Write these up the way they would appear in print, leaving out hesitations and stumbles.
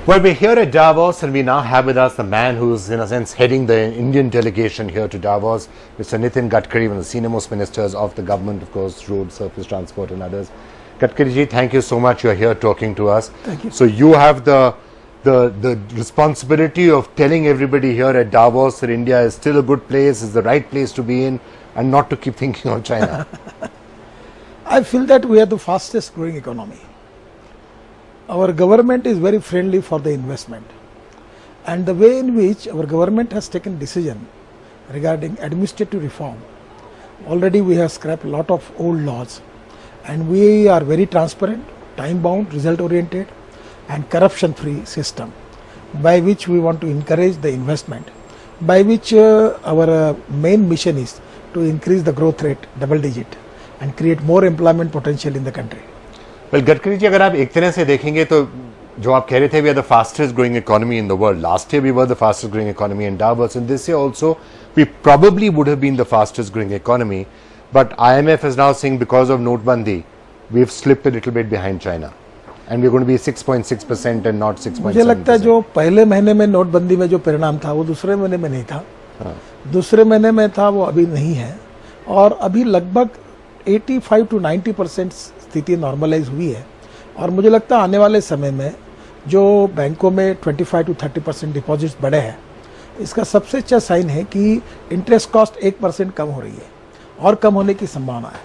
Well, we're here at Davos, and we now have with us the man who's, in a sense, heading the Indian delegation here to Davos, Mr. Nitin Gadkari, one of the senior-most ministers of the government, of course, road, surface transport and others. Gadkari ji, thank you so much. You're here talking to us. Thank you. So you have the responsibility of telling everybody here at Davos that India is still a good place, is the right place to be in, and not to keep thinking of China. I feel that we are the fastest growing economy. Our government is very friendly for the investment, and the way in which our government has taken decision regarding administrative reform, already we have scrapped a lot of old laws, and we are very transparent, time bound, result oriented and corruption free system, by which we want to encourage the investment, by which our main mission is to increase the growth rate double digit and create more employment potential in the country. Well, Gadkari ji, अगर आप एक तरह से देखेंगे तो जो आप कह रहे थे, we are the fastest growing economy in the world. Last year we were the fastest growing economy in Davos, and this year also we probably would have been the fastest growing economy. But IMF is now saying because of Notbandi, we've slipped a little bit behind China, and we're going to be 6.6% and not 6.7%. मुझे लगता है जो पहले महीने में नोटबंदी में जो परिणाम था वो दूसरे महीने में नहीं था, दूसरे महीने में था, वो अभी नहीं है, और अभी लगभग 85 to 90% स्थिति नॉर्मलाइज हुई है, और मुझे लगता है आने वाले समय में जो बैंकों में 25 to 30% डिपॉजिट्स बढ़े हैं, इसका सबसे अच्छा साइन है कि इंटरेस्ट कॉस्ट 1% कम हो रही है और कम होने की संभावना है।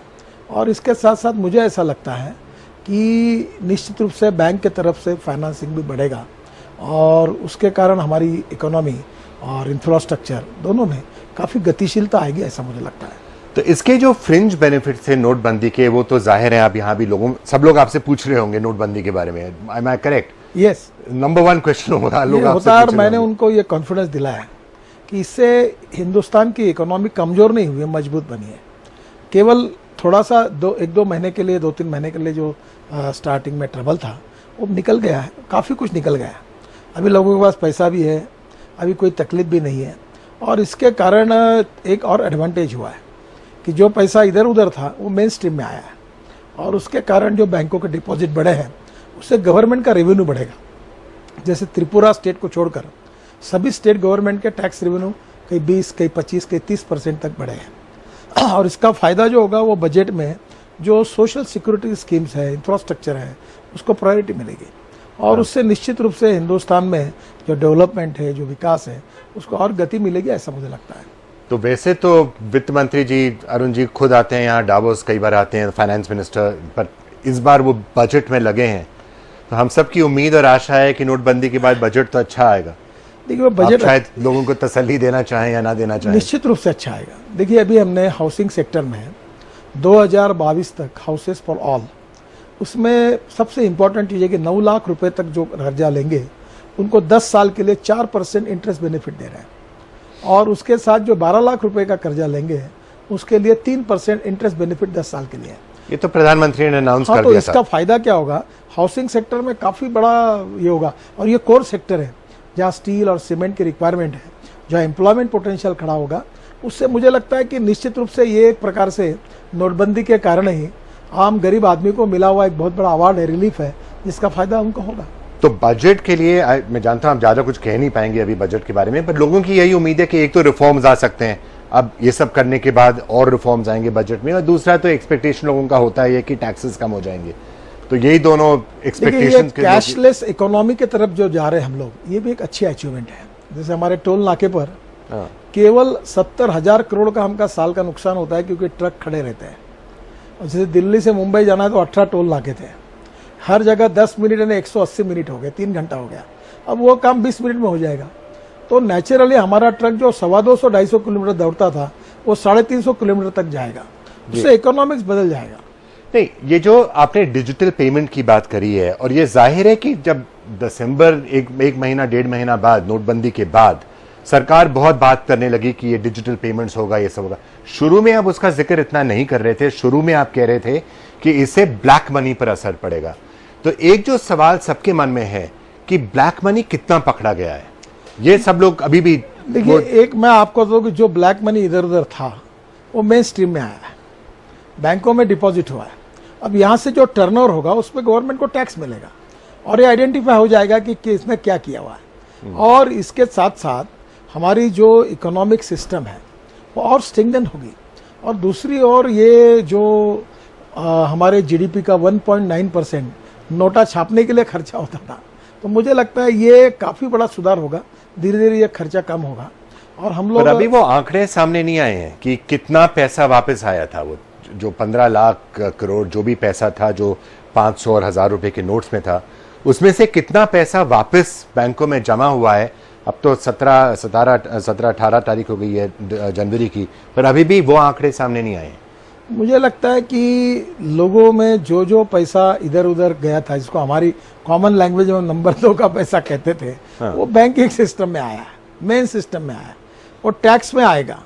और इसके साथ साथ मुझे ऐसा लगता है कि निश्चित रूप से बैंक के तरफ से फाइनेंसिंग भी बढ़ेगा, और उसके कारण हमारी इकोनॉमी और इंफ्रास्ट्रक्चर दोनों में काफ़ी गतिशीलता आएगी, ऐसा मुझे लगता है। तो इसके जो फ्रिंज बेनिफिट थे नोटबंदी के, वो तो जाहिर है, आप यहाँ भी सब लोग आपसे पूछ रहे होंगे नोटबंदी के बारे में। Am I correct? Yes, number 1 question होगा लोग आपसे होता है, और मैंने उनको ये कॉन्फिडेंस दिलाया कि इससे हिंदुस्तान की इकोनॉमी कमजोर नहीं हुई है, मजबूत बनी है। केवल थोड़ा सा 1-2 महीने के लिए, 2-3 महीने के लिए जो स्टार्टिंग में ट्रबल था वो निकल गया है, काफ़ी कुछ निकल गया है। अभी लोगों के पास पैसा भी है, अभी कोई तकलीफ भी नहीं है, और इसके कारण एक और एडवांटेज हुआ है कि जो पैसा इधर उधर था वो मेन स्ट्रीम में आया है, और उसके कारण जो बैंकों के डिपॉजिट बढ़े हैं उससे गवर्नमेंट का रेवेन्यू बढ़ेगा। जैसे त्रिपुरा स्टेट को छोड़कर सभी स्टेट गवर्नमेंट के टैक्स रेवेन्यू कहीं 20, कहीं 25, कहीं 30% तक बढ़े हैं, और इसका फ़ायदा जो होगा वो बजट में जो सोशल सिक्योरिटी स्कीम्स है, इंफ्रास्ट्रक्चर है, उसको प्रायोरिटी मिलेगी, और उससे निश्चित रूप से हिंदुस्तान में जो डेवलपमेंट है, जो विकास है, उसको और गति मिलेगी, ऐसा मुझे लगता है। तो वैसे तो वित्त मंत्री जी अरुण जी खुद आते हैं यहाँ डावोस, कई बार आते हैं, फाइनेंस मिनिस्टर, पर इस बार वो बजट में लगे हैं, तो हम सब की उम्मीद और आशा है कि नोटबंदी के बाद बजट तो अच्छा आएगा। देखिए वो बजट शायद लोगों को तसल्ली देना चाहें या ना देना चाहें, निश्चित रूप से अच्छा आएगा। देखिए अभी हमने हाउसिंग सेक्टर में 2022 तक हाउसेस फॉर ऑल, उसमें सबसे इम्पोर्टेंट चीज़ है कि 9 लाख रुपए तक जो कर्जा लेंगे उनको 10 साल के लिए 4% इंटरेस्ट बेनिफिट दे रहे हैं, और उसके साथ जो 12 लाख रुपए का कर्जा लेंगे उसके लिए 3% इंटरेस्ट बेनिफिट 10 साल के लिए। ये तो प्रधानमंत्री ने अनाउंस कर तो दिया इसका फायदा क्या होगा, हाउसिंग सेक्टर में काफ़ी बड़ा ये होगा, और ये कोर सेक्टर है जहाँ स्टील और सीमेंट की रिक्वायरमेंट है, जहाँ एम्प्लॉयमेंट पोटेंशियल खड़ा होगा। उससे मुझे लगता है कि निश्चित रूप से ये एक प्रकार से नोटबंदी के कारण ही आम गरीब आदमी को मिला हुआ एक बहुत बड़ा अवार्ड है, रिलीफ है, जिसका फायदा उनको होगा। तो बजट के लिए मैं जानता हूं आप ज्यादा कुछ कह नहीं पाएंगे अभी बजट के बारे में, पर लोगों की यही उम्मीद है कि एक तो रिफॉर्म्स आ सकते हैं, अब ये सब करने के बाद और रिफॉर्म्स आएंगे बजट में, और दूसरा तो एक्सपेक्टेशन लोगों का होता है कि टैक्सेस कम हो जाएंगे। तो यही दोनों एक्सपेक्टेशंस के कैशलेस इकोनॉमी की तरफ जो जा रहे हैं हम लोग, ये भी एक अच्छी अचीवमेंट है। जैसे हमारे टोल नाके पर केवल 70,000 करोड़ का हमका साल का नुकसान होता है क्योंकि ट्रक खड़े रहते हैं, और जैसे दिल्ली से मुंबई जाना है तो 18 टोल नाके थे, हर जगह 10 मिनट यानी 180 मिनट हो गए, 3 घंटा हो गया। अब वो काम 20 मिनट में हो जाएगा, तो नेचुरली हमारा ट्रक जो 250-250 किलोमीटर दौड़ता था वो 350 किलोमीटर तक जाएगा, उससे इकोनॉमिक्स बदल जाएगा। नहीं, ये जो आपने डिजिटल पेमेंट की बात करी है, और ये जाहिर है कि जब दिसंबर एक महीना 1.5 महीना बाद नोटबंदी के बाद सरकार बहुत बात करने लगी कि ये डिजिटल पेमेंट्स होगा, ये सब होगा, शुरू में आप उसका जिक्र इतना नहीं कर रहे थे, शुरू में आप कह रहे थे कि इससे ब्लैक मनी पर असर पड़ेगा। तो एक जो सवाल सबके मन में है कि ब्लैक मनी कितना पकड़ा गया है, ये सब लोग अभी भी देखिए, एक मैं आपको दूं कि जो ब्लैक मनी इधर उधर था वो मेन स्ट्रीम में आया है, बैंकों में डिपॉजिट हुआ है। अब यहाँ से जो टर्नओवर होगा उस पर गवर्नमेंट को टैक्स मिलेगा, और ये आइडेंटिफाई हो जाएगा कि इसने क्या किया हुआ है। और इसके साथ साथ हमारी जो इकोनॉमिक सिस्टम है वो और स्ट्रेंथन होगी। और दूसरी ओर ये जो हमारे जीडीपी का 1.9% नोटा छापने के लिए खर्चा होता था, तो मुझे लगता है ये काफी बड़ा सुधार होगा। धीरे धीरे ये खर्चा कम होगा और हम लोग, पर अभी वो आंकड़े सामने नहीं आए हैं कि कितना पैसा वापस आया था। वो जो 15 लाख करोड़ जो भी पैसा था जो 500 और 1000 रुपए के नोट्स में था, उसमें से कितना पैसा वापस बैंकों में जमा हुआ है। अब तो 17-18 तारीख हो गई है जनवरी की, पर अभी भी वो आंकड़े सामने नहीं आए हैं। मुझे लगता है कि लोगों में जो जो पैसा इधर उधर गया था, जिसको हमारी कॉमन लैंग्वेज में नंबर 2 का पैसा कहते थे, वो बैंकिंग सिस्टम में आया है, मेन सिस्टम में आया है, वो टैक्स में आएगा।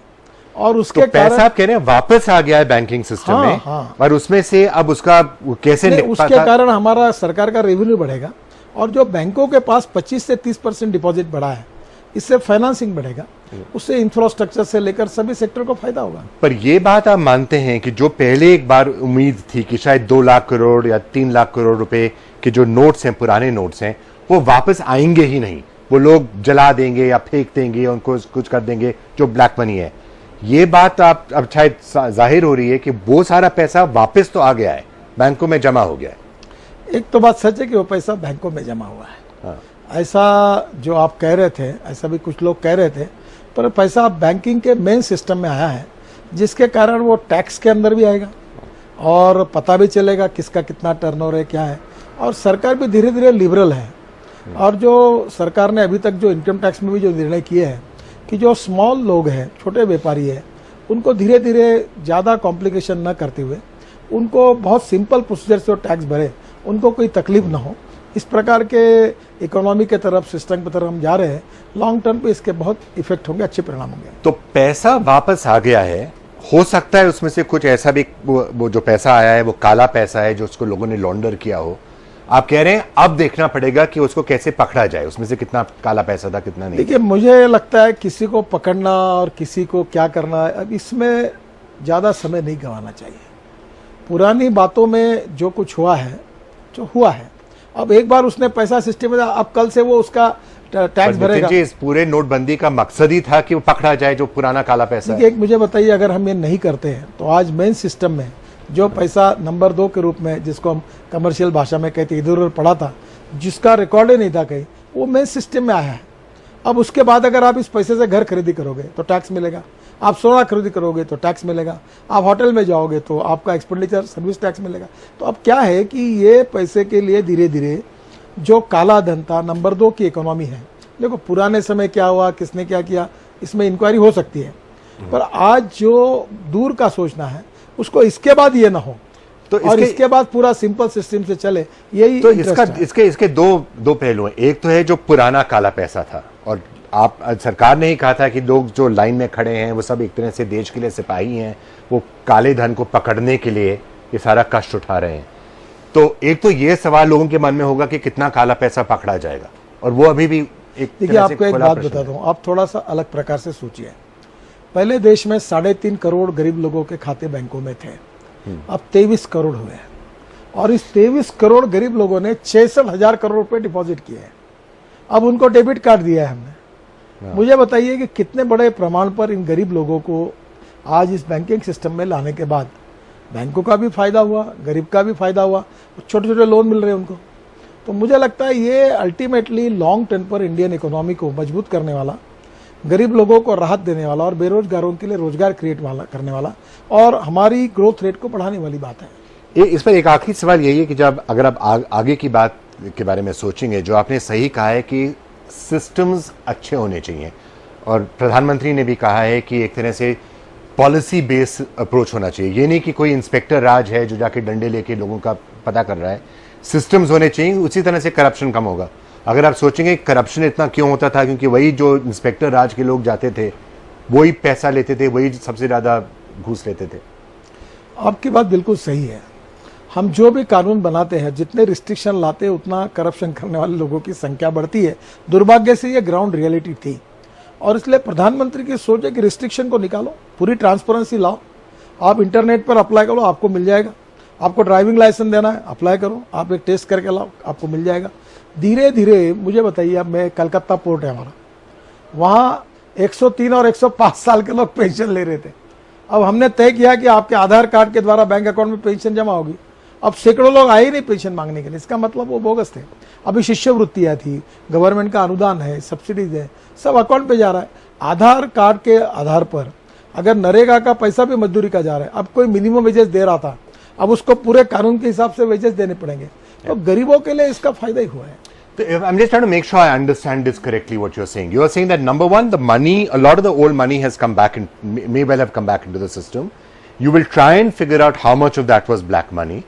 और उसके तो पैसा आप कह रहे हैं वापस आ गया है बैंकिंग सिस्टम में, हाँ। और उसमें से अब उसका कैसे उसके कारण हमारा सरकार का रेवेन्यू बढ़ेगा। और जो बैंकों के पास 25 से 30% डिपॉजिट बढ़ा है, इससे फाइनेंसिंग बढ़ेगा, उससे इंफ्रास्ट्रक्चर से लेकर सभी सेक्टर को फायदा होगा। पर ये बात आप मानते हैं कि जो पहले एक बार उम्मीद थी कि शायद 2 लाख करोड़ या 3 लाख करोड़ रुपए के जो नोट्स हैं, पुराने नोट्स हैं, वो वापस आएंगे ही नहीं, वो लोग जला देंगे या फेंक देंगे, उनको कुछ कर देंगे जो ब्लैक मनी है, ये बात आप अब शायद जाहिर हो रही है कि वो सारा पैसा वापस तो आ गया है, बैंकों में जमा हो गया है। एक तो बात सच है कि वो पैसा बैंकों में जमा हुआ है। हाँ। ऐसा जो आप कह रहे थे, ऐसा भी कुछ लोग कह रहे थे, पर पैसा बैंकिंग के मेन सिस्टम में आया है, जिसके कारण वो टैक्स के अंदर भी आएगा और पता भी चलेगा किसका कितना टर्नओवर है, क्या है। और सरकार भी धीरे धीरे लिबरल है। और जो सरकार ने अभी तक जो इनकम टैक्स में भी जो निर्णय किए हैं कि जो स्मॉल लोग हैं, छोटे व्यापारी है, उनको धीरे धीरे ज़्यादा कॉम्प्लिकेशन न करते हुए उनको बहुत सिंपल प्रोसीजर से टैक्स भरे, उनको कोई तकलीफ ना हो, इस प्रकार के इकोनॉमी के तरफ, सिस्टम की तरफ हम जा रहे हैं। लॉन्ग टर्म पे इसके बहुत इफेक्ट होंगे, अच्छे परिणाम होंगे। तो पैसा वापस आ गया है, हो सकता है उसमें से कुछ ऐसा भी, वो जो पैसा आया है वो काला पैसा है जो उसको लोगों ने लॉन्डर किया हो। आप कह रहे हैं अब देखना पड़ेगा कि उसको कैसे पकड़ा जाए, उसमें से कितना काला पैसा था, कितना नहीं। देखिए, मुझे लगता है किसी को पकड़ना और किसी को क्या करना है, अब इसमें ज़्यादा समय नहीं गंवाना चाहिए। पुरानी बातों में जो कुछ हुआ है, जो हुआ है, अब एक बार उसने पैसा सिस्टम में, अब कल से वो उसका टैक्स भरेगा। जी, इस पूरे नोटबंदी का मकसद ही था कि वो पकड़ा जाए जो पुराना काला पैसा है। एक मुझे बताइए, अगर हम ये नहीं करते हैं तो आज मेन सिस्टम में जो पैसा नंबर 2 के रूप में, जिसको हम कमर्शियल भाषा में कहते इधर उधर पड़ा था, जिसका रिकॉर्ड ही नहीं था कहीं, वो मेन सिस्टम में आया है। अब उसके बाद अगर आप इस पैसे से घर खरीदी करोगे तो टैक्स मिलेगा, आप सोना खरीदी करोगे तो टैक्स मिलेगा, आप होटल में जाओगे तो आपका एक्सपेंडिचर सर्विस टैक्स मिलेगा। तो अब क्या है कि ये पैसे के लिए धीरे धीरे जो काला धन था, नंबर 2 की इकोनॉमी है। देखो, पुराने समय क्या हुआ, किसने क्या किया, इसमें इंक्वायरी हो सकती है, पर आज जो दूर का सोचना है उसको इसके बाद ये ना हो, तो और इसके बाद पूरा सिंपल सिस्टम से चले, यही तो इसके दो पहलू हैं। एक तो है जो पुराना काला पैसा था, और आप, सरकार ने ही कहा था कि लोग जो लाइन में खड़े हैं वो सब एक तरह से देश के लिए सिपाही हैं, वो काले धन को पकड़ने के लिए ये सारा कष्ट उठा रहे हैं। तो एक तो ये सवाल लोगों के मन में होगा कि कितना काला पैसा पकड़ा जाएगा, और वो अभी भी एक, देखिए, आपको एक बात बताता हूँ, आप थोड़ा सा अलग प्रकार से सोचिए। पहले देश में 3.5 करोड़ गरीब लोगों के खाते बैंकों में थे, अब 23 करोड़ हुए हैं, और इस 23 करोड़ गरीब लोगों ने 66,000 करोड़ रुपए डिपॉजिट किए हैं। अब उनको डेबिट कार्ड दिया है हमने। मुझे बताइए कि कितने बड़े प्रमाण पर इन गरीब लोगों को आज इस बैंकिंग सिस्टम में लाने के बाद बैंकों का भी फायदा हुआ, गरीब का भी फायदा हुआ, छोटे छोटे लोन मिल रहे हैं उनको। तो मुझे लगता है ये अल्टीमेटली लॉन्ग टर्म पर इंडियन इकोनॉमी को मजबूत करने वाला, गरीब लोगों को राहत देने वाला और बेरोजगारों के लिए रोजगार क्रिएट करने वाला और हमारी ग्रोथ रेट को बढ़ाने वाली बात है। इस पर एक आखिरी सवाल यही है कि जब अगर आप आगे की बात के बारे में सोचेंगे, जो आपने सही कहा है कि सिस्टम्स अच्छे होने चाहिए, और प्रधानमंत्री ने भी कहा है कि एक तरह से पॉलिसी बेस्ड अप्रोच होना चाहिए। ये नहीं कि कोई इंस्पेक्टर राज है जो जाके डंडे लेके लोगों का पता कर रहा है। सिस्टम्स होने चाहिए, उसी तरह से करप्शन कम होगा। अगर आप सोचेंगे करप्शन इतना क्यों होता था, क्योंकि वही जो इंस्पेक्टर राज के लोग जाते थे वही पैसा लेते थे, वही सबसे ज़्यादा घूस लेते थे। आपकी बात बिल्कुल सही है। हम जो भी कानून बनाते हैं, जितने रिस्ट्रिक्शन लाते हैं, उतना करप्शन करने वाले लोगों की संख्या बढ़ती है। दुर्भाग्य से ये ग्राउंड रियलिटी थी, और इसलिए प्रधानमंत्री की सोच है कि रिस्ट्रिक्शन को निकालो, पूरी ट्रांसपेरेंसी लाओ। आप इंटरनेट पर अप्लाई करो, आपको मिल जाएगा। आपको ड्राइविंग लाइसेंस देना है, अप्लाई करो, आप एक टेस्ट करके लाओ, आपको मिल जाएगा। धीरे धीरे मुझे बताइए, अब मैं कलकत्ता पोर्ट है हमारा, वहाँ 103 और 105 साल के लोग पेंशन ले रहे थे। अब हमने तय किया कि आपके आधार कार्ड के द्वारा बैंक अकाउंट में पेंशन जमा होगी। अब सैकड़ों लोग आए ही नहीं पेंशन मांगने के लिए, इसका मतलब वो बोगस थे। अभी शिष्यवृत्तियाँ थी, गवर्नमेंट का अनुदान है, सब्सिडीज है, सब अकाउंट पे जा रहा है। आधार कार्ड के आधार पर अगर नरेगा का पैसा भी मजदूरी का जा रहा है, अब कोई मिनिमम वेजेस दे रहा था, अब उसको पूरे कानून के हिसाब से वेजेस देने पड़ेंगे, तो गरीबों के लिए इसका फायदा ही हुआ है। I'm just trying to make sure I understand this correctly, what you're saying. You're saying that number one, the money, a lot of the old money has come back and may well have come back into the system. You will try and figure out how much of that was black money.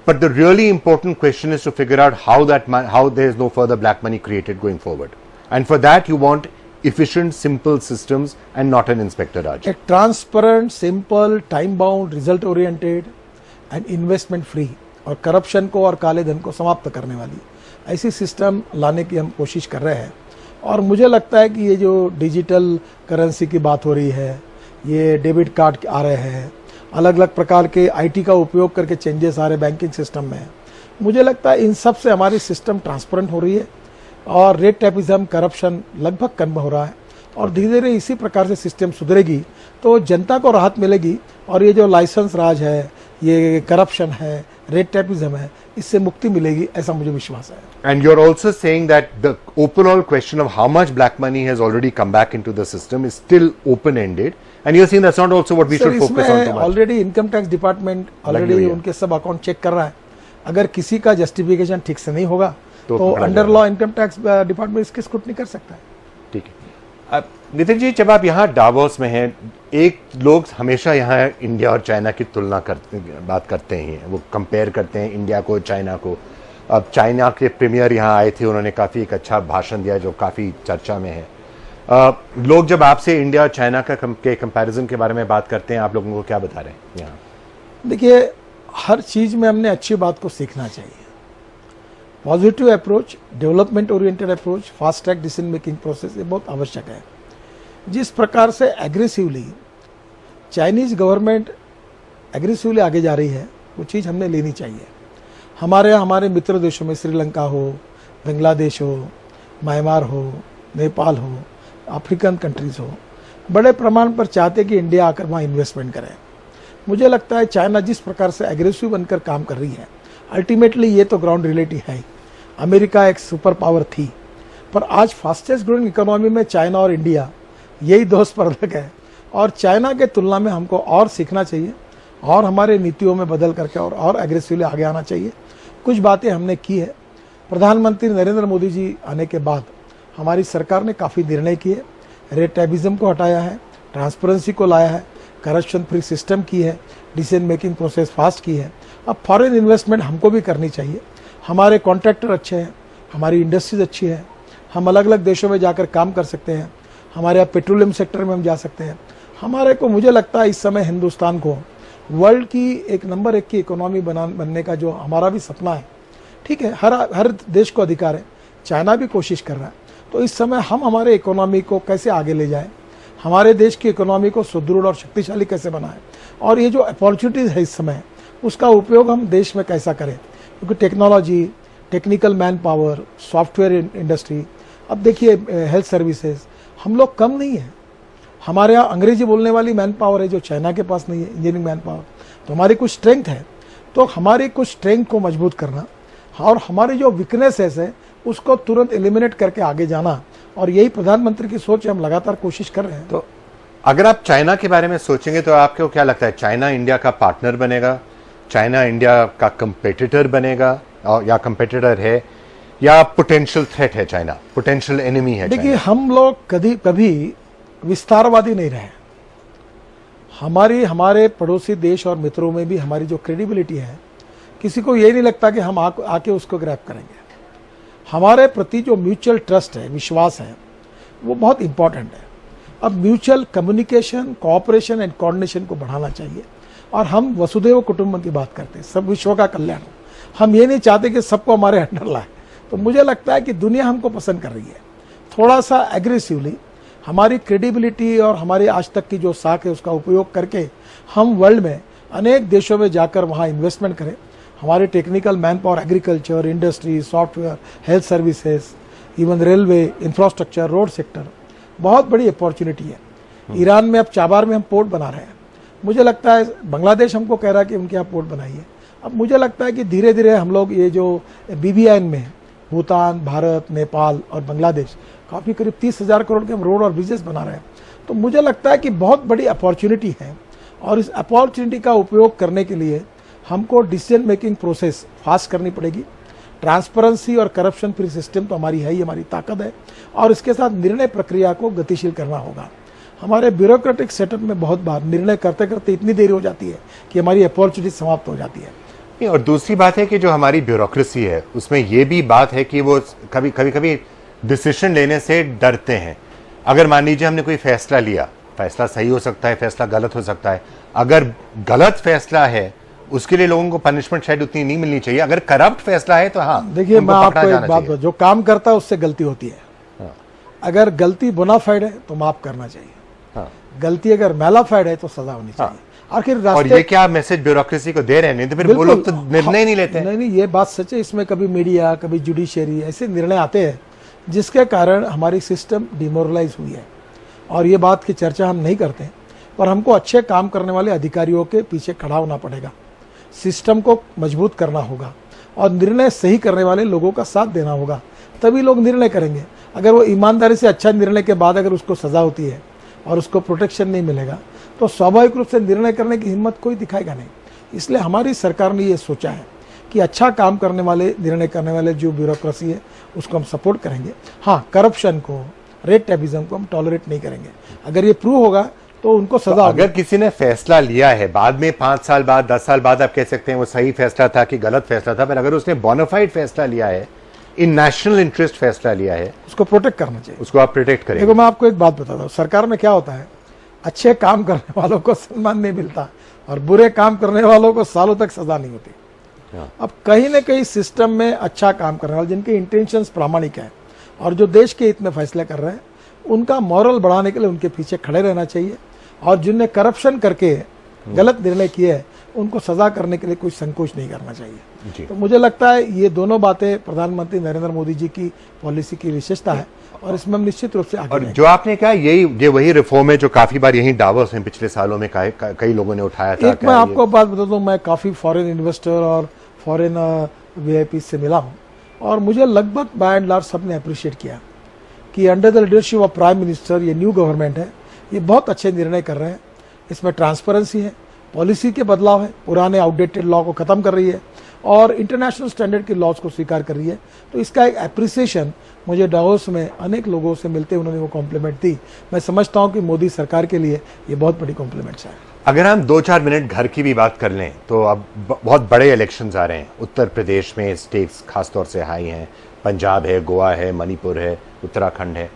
But the really important question is to figure out how there is no further black money created going forward. And for that, you want efficient, simple systems and not an Inspector Raj. A transparent, simple, time-bound, result-oriented and investment-free और corruption को और काले धन को समाप्त करने वाली ऐसी सिस्टम लाने की हम कोशिश कर रहे हैं। और मुझे लगता है कि ये जो डिजिटल करेंसी की बात हो रही है, ये डेबिट कार्ड आ रहे हैं, अलग अलग प्रकार के आईटी का उपयोग करके चेंजेस आ रहे बैंकिंग सिस्टम में, मुझे लगता है इन सब से हमारी सिस्टम ट्रांसपेरेंट हो रही है और रेड टेपिज्म, करप्शन लगभग कम हो रहा है। और धीरे धीरे इसी प्रकार से सिस्टम सुधरेगी तो जनता को राहत मिलेगी और ये जो लाइसेंस राज है, ये करप्शन है, रेड टेपिज्म है, इससे मुक्ति मिलेगी, ऐसा मुझे विश्वास है। And you're also saying that the overall question of how much black money has already come back into the system is still open-ended, and you're saying that's not also what we should focus on too much. Already income tax department already उनके सब account check कर रहा है। अगर किसी का justification ठीक से नहीं होगा तो under law income tax department इसकी स्क्रूटनी कर सकता है। ठीक है। अब नितिन जी, जब आप यहाँ डावोस में हैं, एक लोग हमेशा यहाँ इंडिया और चाइना की बात करते हैं, वो कंपेयर करते हैं इंडिया को चाइना को। अब चाइना के प्रीमियर यहाँ आए थे, उन्होंने काफ़ी एक अच्छा भाषण दिया जो काफ़ी चर्चा में है। लोग जब आपसे इंडिया और चाइना के कंपैरिजन के बारे में बात करते हैं, आप लोगों को क्या बता रहे हैं यहाँ? देखिए, हर चीज़ में हमने अच्छी बात को सीखना चाहिए। Positive approach, development oriented approach, fast track decision making process, ये बहुत आवश्यक है। जिस प्रकार से एग्रेसिवली चाइनीज गवर्नमेंट एग्रेसिवली आगे जा रही है, वो चीज़ हमने लेनी चाहिए। हमारे मित्र देशों में श्रीलंका हो, बांग्लादेश हो, म्यांमार हो, नेपाल हो, अफ्रीकन कंट्रीज हो, बड़े प्रमाण पर चाहते कि इंडिया आकर वहाँ इन्वेस्टमेंट करें। मुझे लगता है चाइना जिस प्रकार से एग्रेसिव बनकर काम कर रही है, अल्टीमेटली ये तो ग्राउंड रियलिटी है। अमेरिका एक सुपर पावर थी, पर आज फास्टेस्ट ग्रोइंग इकोनॉमी में चाइना और इंडिया यही दो स्पर्धक है। और चाइना के तुलना में हमको और सीखना चाहिए और हमारे नीतियों में बदल करके और एग्रेसिवली आगे आना चाहिए। कुछ बातें हमने की है। प्रधानमंत्री नरेंद्र मोदी जी आने के बाद हमारी सरकार ने काफ़ी निर्णय किए, रेड टेपिज्म को हटाया है, ट्रांसपेरेंसी को लाया है, करप्शन फ्री सिस्टम की है, डिसीजन मेकिंग प्रोसेस फास्ट की है। अब फॉरेन इन्वेस्टमेंट हमको भी करनी चाहिए। हमारे कॉन्ट्रैक्टर अच्छे हैं, हमारी इंडस्ट्रीज अच्छी है, हम अलग अलग देशों में जाकर काम कर सकते हैं। हमारे यहाँ पेट्रोलियम सेक्टर में हम जा सकते हैं। हमारे को मुझे लगता है इस समय हिंदुस्तान को वर्ल्ड की एक नंबर 1 की इकोनॉमी बनने का जो हमारा भी सपना है, ठीक है, हर देश को अधिकार है, चाइना भी कोशिश कर रहा है। तो इस समय हम हमारे इकोनॉमी को कैसे आगे ले जाएं, हमारे देश की इकोनॉमी को सुदृढ़ और शक्तिशाली कैसे बनाएं, और ये जो अपॉर्चुनिटीज़ है इस समय, उसका उपयोग हम देश में कैसा करें। क्योंकि technology, technical man power, software industry, अब देखिए हेल्थ सर्विसेज, हम लोग कम नहीं है। हमारे यहाँ अंग्रेजी बोलने वाली मैन पावर है जो चाइना के पास नहीं है, इंजीनियरिंग मैन पावर। तो हमारी कुछ स्ट्रेंथ है, तो हमारी कुछ स्ट्रेंथ को मजबूत करना और हमारी जो वीकनेसेस है उसको तुरंत एलिमिनेट करके आगे जाना, और यही प्रधानमंत्री की सोच है। हम लगातार कोशिश कर रहे हैं। तो अगर आप चाइना के बारे में सोचेंगे तो आपको क्या लगता है, चाइना इंडिया का पार्टनर बनेगा, चाइना इंडिया का कंपेटिटर बनेगा, और या कंपेटिटर है, या पोटेंशियल थ्रेट है चाइना, पोटेंशियल एनिमी है? देखिए, हम लोग कभी विस्तारवादी नहीं रहे। हमारे पड़ोसी देश और मित्रों में भी हमारी जो क्रेडिबिलिटी है, किसी को ये नहीं लगता कि हम आके उसको ग्रैब करेंगे। हमारे प्रति जो म्यूचुअल ट्रस्ट है, विश्वास है, वो बहुत इंपॉर्टेंट है। अब mutual communication, cooperation and coordination को बढ़ाना चाहिए। और हम वसुधैव कुटुंबकम की बात करते हैं, सब विश्व का कल्याण हो। हम ये नहीं चाहते कि सबको हमारे अंडर लाए। तो मुझे लगता है कि दुनिया हमको पसंद कर रही है। थोड़ा सा एग्रेसिवली हमारी क्रेडिबिलिटी और हमारी आज तक की जो साख है उसका उपयोग करके हम वर्ल्ड में अनेक देशों में जाकर वहाँ इन्वेस्टमेंट करें। हमारे technical man power, agriculture, industry, software, health services, even railway, infrastructure, road sector, बहुत बड़ी अपॉर्चुनिटी है। ईरान में अब चाबार में हम पोर्ट बना रहे हैं। मुझे लगता है बांग्लादेश हमको कह रहा है कि उनके यहाँ पोर्ट बनाइए। अब मुझे लगता है कि धीरे धीरे हम लोग ये जो BBN में भूटान, भारत, नेपाल और बांग्लादेश काफ़ी करीब 30,000 करोड़ के हम रोड और ब्रिजेस बना रहे हैं। तो मुझे लगता है कि बहुत बड़ी अपॉर्चुनिटी है और इस अपॉर्चुनिटी का उपयोग करने के लिए हमको डिसीजन मेकिंग प्रोसेस फास्ट करनी पड़ेगी। ट्रांसपेरेंसी और करप्शन फ्री सिस्टम तो हमारी है ही, हमारी ताकत है, और इसके साथ निर्णय प्रक्रिया को गतिशील करना होगा। हमारे ब्यूरोक्रेटिक सेटअप में बहुत बार निर्णय करते करते इतनी देरी हो जाती है कि हमारी अपॉर्चुनिटी समाप्त हो जाती है। और दूसरी बात है कि जो हमारी ब्यूरोक्रेसी है उसमें ये भी बात है कि वो कभी डिसीजन लेने से डरते हैं। अगर मान लीजिए हमने कोई फैसला लिया, फैसला सही हो सकता है, फैसला गलत हो सकता है। अगर गलत फैसला है उसके लिए लोगों को पनिशमेंट शायद उतनी नहीं मिलनी चाहिए। अगर करप्ट फैसला है तो हाँ, देखिए मैं आपको एक बात बताऊं, जो काम करता है उससे गलती होती है। हाँ। अगर गलती बोनाफाइड है तो माफ करना चाहिए। हाँ। गलती अगर मैलाफाइड है तो सजा होनी चाहिए। आखिर और ये क्या मैसेज ब्यूरोक्रेसी को दे रहे हैं? नहीं तो फिर वो लोग तो निर्णय नहीं लेते। नहीं, ये बात सच है। इसमें कभी मीडिया, कभी जुडिशरी ऐसे निर्णय आते हैं जिसके कारण हमारी सिस्टम डिमोरलाइज हुई है। और ये बात की चर्चा हम नहीं करते, पर हमको अच्छे काम करने वाले अधिकारियों के पीछे खड़ा होना पड़ेगा, सिस्टम को मजबूत करना होगा और निर्णय सही करने वाले लोगों का साथ देना होगा, तभी लोग निर्णय करेंगे। अगर वो ईमानदारी से अच्छा निर्णय के बाद अगर उसको सजा होती है और उसको प्रोटेक्शन नहीं मिलेगा तो स्वाभाविक रूप से निर्णय करने की हिम्मत कोई दिखाएगा नहीं। इसलिए हमारी सरकार ने ये सोचा है कि अच्छा काम करने वाले, निर्णय करने वाले जो ब्यूरोक्रेसी है उसको हम सपोर्ट करेंगे। हाँ, करप्शन को, रेट टैबिज्म को हम टॉलरेट नहीं करेंगे। अगर ये प्रूव होगा तो उनको सजा तो अगर किसी ने फैसला लिया है, बाद में 5 साल बाद, 10 साल बाद आप कह सकते हैं वो सही फैसला था कि गलत फैसला था, पर अगर उसने बोनाफाइड फैसला लिया है, इन नेशनल इंटरेस्ट फैसला लिया है, उसको प्रोटेक्ट करना चाहिए। उसको आप प्रोटेक्ट करेंगे। देखो मैं आपको एक बात बताता हूँ, सरकार में क्या होता है, अच्छे काम करने वालों को सम्मान नहीं मिलता और बुरे काम करने वालों को सालों तक सजा नहीं होती। अब कहीं ना कहीं सिस्टम में अच्छा काम करने वाले, जिनके इंटेंशंस प्रामाणिक है और जो देश के हित में फैसले कर रहे हैं, उनका मॉरल बढ़ाने के लिए उनके पीछे खड़े रहना चाहिए। और जिनने करप्शन करके गलत निर्णय किए हैं उनको सजा करने के लिए कोई संकोच नहीं करना चाहिए। तो मुझे लगता है ये दोनों बातें प्रधानमंत्री नरेंद्र मोदी जी की पॉलिसी की विशेषता है और इसमें हम निश्चित रूप से आगे और जो आपने कहा ये वही रिफॉर्म है जो काफी बार यही दावों में पिछले सालों में कई लोगों ने उठाया था। एक मैं आपको बात बता दूं, मैं काफी फॉरेन इन्वेस्टर और फॉरेन VIP से मिला हूं और मुझे लगभग बाय एंड लार्ज सबने अप्रिशिएट किया कि under the leadership of prime minister, ये न्यू गवर्नमेंट है, ये बहुत अच्छे निर्णय कर रहे हैं। इसमें ट्रांसपेरेंसी है, पॉलिसी के बदलाव है, पुराने आउटडेटेड लॉ को खत्म कर रही है और इंटरनेशनल स्टैंडर्ड के लॉज को स्वीकार कर रही है। तो इसका एक एप्रिसिएशन मुझे डावोस में अनेक लोगों से मिलते उन्होंने वो कॉम्प्लीमेंट दी। मैं समझता हूं कि मोदी सरकार के लिए ये बहुत बड़ी कॉम्प्लीमेंट्स है। अगर हम 2-4 मिनट घर की भी बात कर लें तो अब बहुत बड़े इलेक्शंस आ रहे हैं। उत्तर प्रदेश में स्टेट्स खासतौर से हाई हैं, पंजाब है, गोवा है, मणिपुर है, उत्तराखंड है।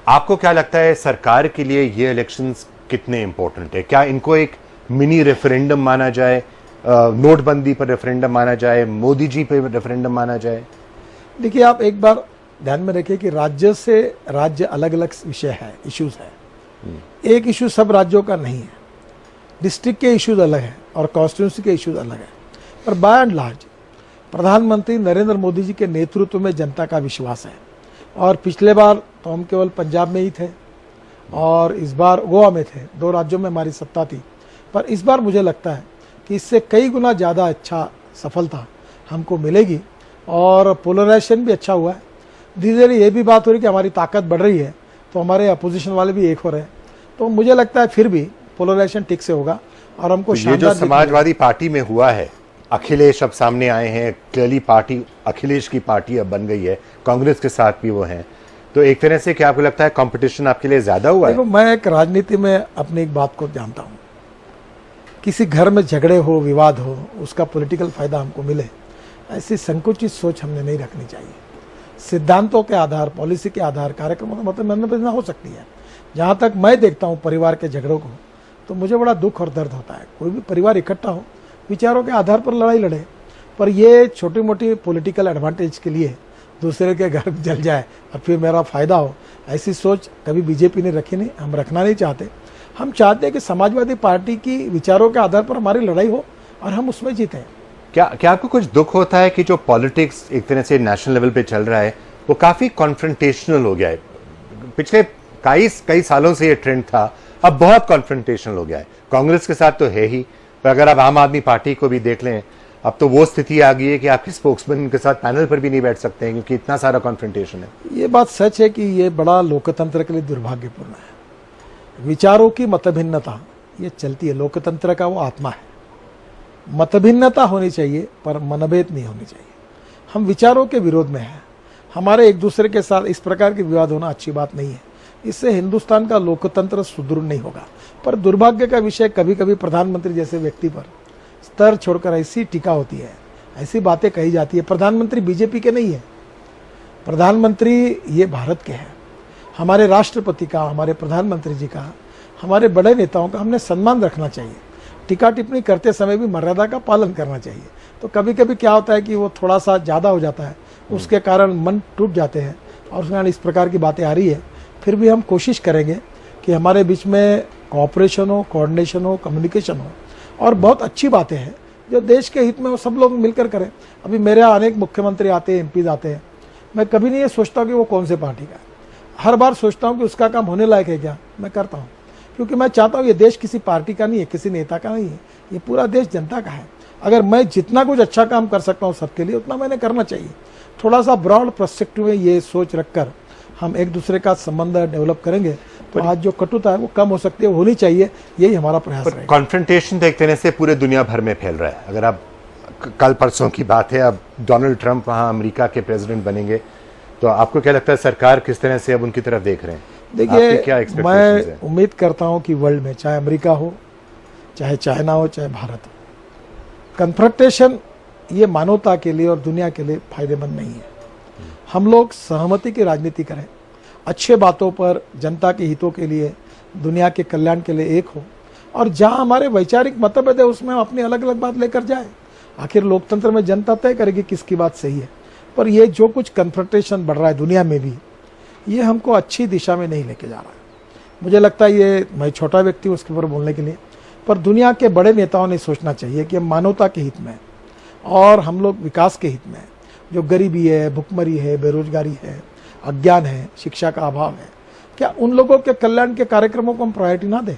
आपको क्या लगता है सरकार के लिए ये इलेक्शंस कितने इंपॉर्टेंट है? क्या इनको एक मिनी रेफरेंडम माना जाए, नोटबंदी पर रेफरेंडम माना जाए, मोदी जी पर रेफरेंडम माना जाए? देखिए, आप एक बार ध्यान में रखिए कि राज्य से राज्य अलग अलग विषय है, इश्यूज है। एक इशू सब राज्यों का नहीं है, डिस्ट्रिक्ट के इश्यूज अलग है और कॉन्स्टिट्यूंसी के इश्यूज अलग है। पर बाय एंड लार्ज प्रधानमंत्री नरेंद्र मोदी जी के नेतृत्व में जनता का विश्वास है और पिछले बार तो हम केवल पंजाब में ही थे और इस बार गोवा में थे। 2 राज्यों में हमारी सत्ता थी, पर इस बार मुझे लगता है कि इससे कई गुना ज़्यादा अच्छा सफलता हमको मिलेगी और पोलराइजेशन भी अच्छा हुआ है। धीरे धीरे ये भी बात हो रही है कि हमारी ताकत बढ़ रही है तो हमारे अपोजिशन वाले भी एक हो रहे हैं। तो मुझे लगता है फिर भी पोलराइजेशन ठीक से होगा और हमको तो ये जो समाजवादी पार्टी में हुआ है, अखिलेश अब सामने आए हैं, क्लियरली पार्टी अखिलेश की पार्टी अब बन गई है, कांग्रेस के साथ भी वो हैं, तो एक तरह से क्या आपको लगता है कंपटीशन आपके लिए ज्यादा हुआ है? देखो, मैं एक राजनीति में अपनी एक बात को जानता हूँ, किसी घर में झगड़े हो, विवाद हो, उसका पॉलिटिकल फायदा हमको मिले, ऐसी संकुचित सोच हमने नहीं रखनी चाहिए। सिद्धांतों के आधार, पॉलिसी के आधार कार्यक्रमों का मतलब हो सकती है। जहाँ तक मैं देखता हूँ परिवार के झगड़ों को, तो मुझे बड़ा दुख और दर्द होता है। कोई भी परिवार इकट्ठा हो, विचारों के आधार पर लड़ाई लड़े, पर ये छोटी मोटी पॉलिटिकल एडवांटेज के लिए दूसरे के घर जल जाए और फिर मेरा फायदा हो, ऐसी सोच कभी बीजेपी ने रखी नहीं, हम रखना नहीं चाहते। हम चाहते हैं कि समाजवादी पार्टी की विचारों के आधार पर हमारी लड़ाई हो और हम उसमें जीतें। क्या आपको कुछ दुख होता है कि जो पॉलिटिक्स एक तरह से नेशनल लेवल पे चल रहा है वो काफी कॉन्फ्रंटेशनल हो गया है? पिछले कई सालों से ये ट्रेंड था, अब बहुत कॉन्फ्रंटेशनल हो गया है। कांग्रेस के साथ तो है ही, पर अगर आप आम आदमी पार्टी को भी देख लें, अब तो वो स्थिति आ गई है कि आपके स्पोक्समैन के साथ पैनल पर भी नहीं बैठ सकते हैं क्योंकि इतना सारा कॉन्फ्रंटेशन है। ये बात सच है कि ये बड़ा लोकतंत्र के लिए दुर्भाग्यपूर्ण है। विचारों की मतभिन्नता ये चलती है, लोकतंत्र का वो आत्मा है। मतभिन्नता होनी चाहिए पर मनभेद नहीं होनी चाहिए। हम विचारों के विरोध में हैं, हमारे एक दूसरे के साथ इस प्रकार के विवाद होना अच्छी बात नहीं है। इससे हिंदुस्तान का लोकतंत्र सुदृढ़ नहीं होगा। पर दुर्भाग्य का विषय, कभी कभी प्रधानमंत्री जैसे व्यक्ति पर स्तर छोड़कर ऐसी टीका होती है, ऐसी बातें कही जाती है। प्रधानमंत्री बीजेपी के नहीं है, प्रधानमंत्री ये भारत के हैं। हमारे राष्ट्रपति का, हमारे प्रधानमंत्री जी का, हमारे बड़े नेताओं का हमने सम्मान रखना चाहिए। टीका टिप्पणी करते समय भी मर्यादा का पालन करना चाहिए। तो कभी कभी क्या होता है कि वो थोड़ा सा ज़्यादा हो जाता है, उसके कारण मन टूट जाते हैं और उस कारण इस प्रकार की बातें आ रही है। फिर भी हम कोशिश करेंगे कि हमारे बीच में कोऑपरेशन हो, कोऑर्डिनेशन हो, कम्युनिकेशन हो और बहुत अच्छी बातें हैं जो देश के हित में वो सब लोग मिलकर करें। अभी मेरे यहाँ अनेक मुख्यमंत्री आते हैं, एमपीज आते हैं, मैं कभी नहीं ये सोचता कि वो कौन से पार्टी का है। हर बार सोचता हूँ कि उसका काम होने लायक है क्या, मैं करता हूँ, क्योंकि मैं चाहता हूँ ये देश किसी पार्टी का नहीं है, किसी नेता का नहीं है, ये पूरा देश जनता का है। अगर मैं जितना कुछ अच्छा काम कर सकता हूँ सबके लिए, उतना मैंने करना चाहिए। थोड़ा सा ब्रॉड पर्सपेक्टिव में ये सोच रखकर हम एक दूसरे का संबंध डेवलप करेंगे तो आज जो कटुता है वो कम हो सकती है, होनी चाहिए, यही हमारा प्रयास है। कॉन्फ्रंटेशन तो एक तरह से पूरे दुनिया भर में फैल रहा है। अगर आप कल परसों की बात है, अब डोनाल्ड ट्रंप वहाँ अमेरिका के प्रेसिडेंट बनेंगे, तो आपको क्या लगता है सरकार किस तरह से अब उनकी तरफ देख रहे हैं? देखिए, मैं उम्मीद करता हूँ कि वर्ल्ड में, चाहे अमेरिका हो, चाहे चाइना हो, चाहे भारत हो, कन्फ्रंटेशन ये मानवता के लिए और दुनिया के लिए फायदेमंद नहीं है। हम लोग सहमति की राजनीति करें, अच्छे बातों पर, जनता के हितों के लिए, दुनिया के कल्याण के लिए एक हो, और जहां हमारे वैचारिक मतभेद है उसमें हम अपनी अलग अलग बात लेकर जाए। आखिर लोकतंत्र में जनता तय करेगी किसकी बात सही है। पर ये जो कुछ कन्फ्रंटेशन बढ़ रहा है दुनिया में भी, ये हमको अच्छी दिशा में नहीं लेके जा रहा है। मुझे लगता है ये, मैं छोटा व्यक्ति हूँ उसके ऊपर बोलने के लिए, पर दुनिया के बड़े नेताओं ने सोचना चाहिए कि हम मानवता के हित में और हम लोग विकास के हित में, जो गरीबी है, भुखमरी है, बेरोजगारी है, अज्ञान है, शिक्षा का अभाव है, क्या उन लोगों के कल्याण के कार्यक्रमों को हम प्रायोरिटी ना दें?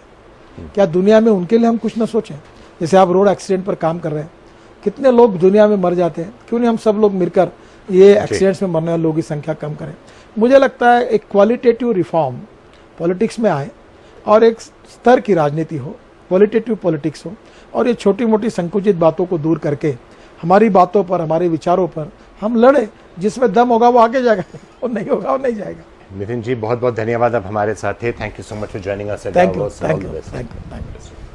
क्या दुनिया में उनके लिए हम कुछ ना सोचें? जैसे आप रोड एक्सीडेंट पर काम कर रहे हैं, कितने लोग दुनिया में मर जाते हैं, क्यों नहीं हम सब लोग मिलकर ये एक्सीडेंट्स में मरने वाले लोगों की संख्या कम करें? मुझे लगता है एक क्वालिटेटिव रिफॉर्म पॉलिटिक्स में आए और एक स्तर की राजनीति हो, क्वालिटेटिव पॉलिटिक्स हो, और ये छोटी मोटी संकुचित बातों को दूर करके हमारी बातों पर, हमारे विचारों पर हम लड़े। जिसमें दम होगा वो आगे जाएगा, और नहीं होगा वो नहीं जाएगा। नितिन जी, बहुत बहुत धन्यवाद, आप हमारे साथ थे। Thank you so much for joining us. Thank you.